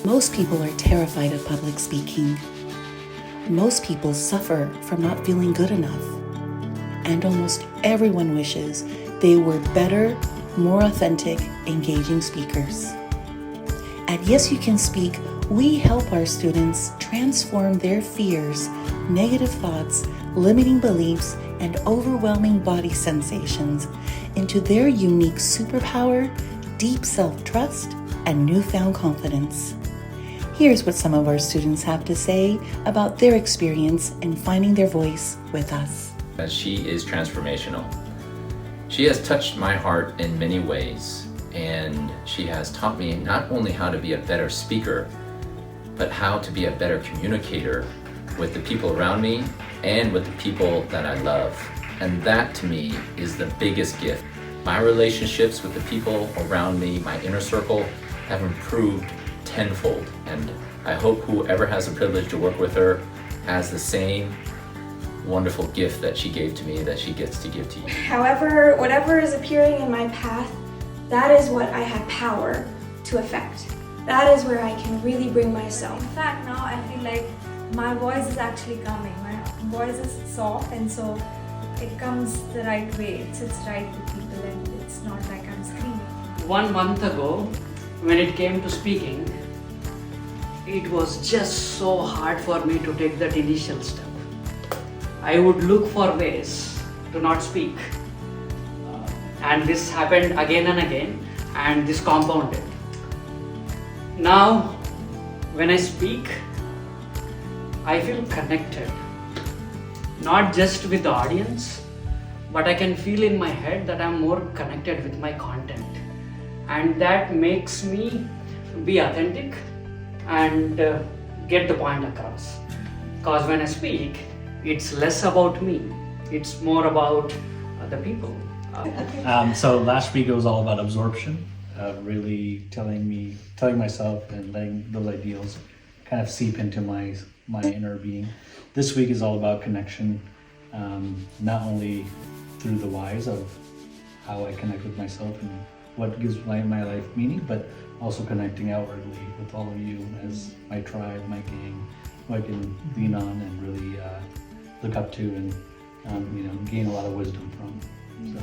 Most people are terrified of public speaking. Most people suffer from not feeling good enough. And almost everyone wishes they were better, more authentic, engaging speakers. At Yes You Can Speak, we help our students transform their fears, negative thoughts, limiting beliefs, and overwhelming body sensations into their unique superpower, deep self-trust, and newfound confidence. Here's what some of our students have to say about their experience in finding their voice with us. She is transformational. She has touched my heart in many ways, and she has taught me not only how to be a better speaker, but how to be a better communicator with the people around me and with the people that I love. And that to me is the biggest gift. My relationships with the people around me, my inner circle, have improved tenfold. And I hope whoever has the privilege to work with her has the same wonderful gift that she gave to me that she gets to give to you. However, whatever is appearing in my path, that is what I have power to affect. That is where I can really bring myself. In fact, now I feel like my voice is actually coming. My voice is soft, and so it comes the right way. It sits right with people, and it's not like I'm screaming. 1 month ago, when it came to speaking, it was just so hard for me to take that initial step. I would look for ways to not speak. And this happened again and again, and this compounded. Now, when I speak, I feel connected. Not just with the audience, but I can feel in my head that I'm more connected with my content. And that makes me be authentic and get the point across. Because when I speak, it's less about me, it's more about the people. So last week it was all about absorption, really telling myself and letting those ideals kind of seep into my inner being. This week is all about connection, not only through the whys of how I connect with myself and what gives my life meaning, but also connecting outwardly with all of you as my tribe, my gang, who I can lean on and really look up to and gain a lot of wisdom from. So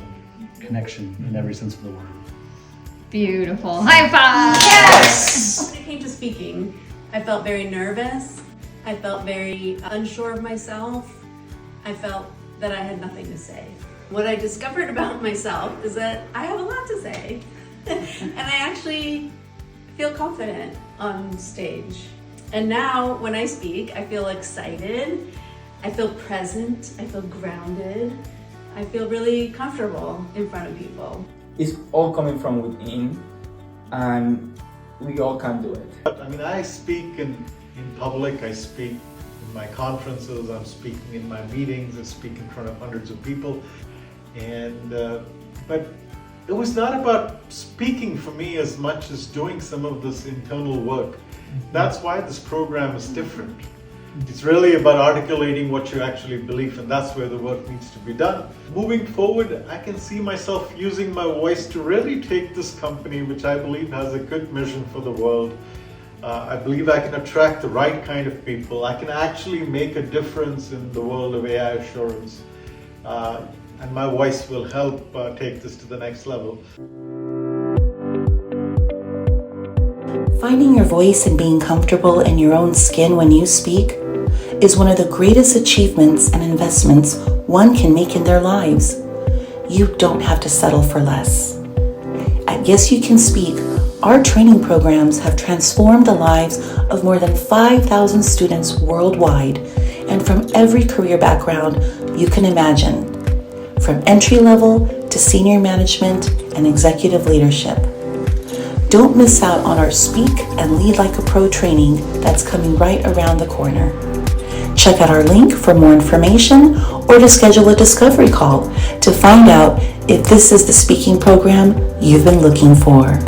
connection in every sense of the word. Beautiful. High five! Yes! When it came to speaking, I felt very nervous. I felt very unsure of myself. I felt that I had nothing to say. What I discovered about myself is that I have a lot to say. And I actually feel confident on stage. And now when I speak, I feel excited. I feel present. I feel grounded. I feel really comfortable in front of people. It's all coming from within, and we all can do it. I mean, I speak in public, I speak in my conferences, I'm speaking in my meetings, I speak in front of hundreds of people. And but it was not about speaking for me as much as doing some of this internal work. That's why this program is different. It's really about articulating what you actually believe, and that's where the work needs to be done. Moving forward, I can see myself using my voice to really take this company, which I believe has a good mission for the world. I believe I can attract the right kind of people. I can actually make a difference in the world of AI assurance. And my voice will help take this to the next level. Finding your voice and being comfortable in your own skin when you speak is one of the greatest achievements and investments one can make in their lives. You don't have to settle for less. At Yes You Can Speak, our training programs have transformed the lives of more than 5,000 students worldwide and from every career background you can imagine, from entry level to senior management and executive leadership. Don't miss out on our Speak and Lead Like a Pro training that's coming right around the corner. Check out our link for more information or to schedule a discovery call to find out if this is the speaking program you've been looking for.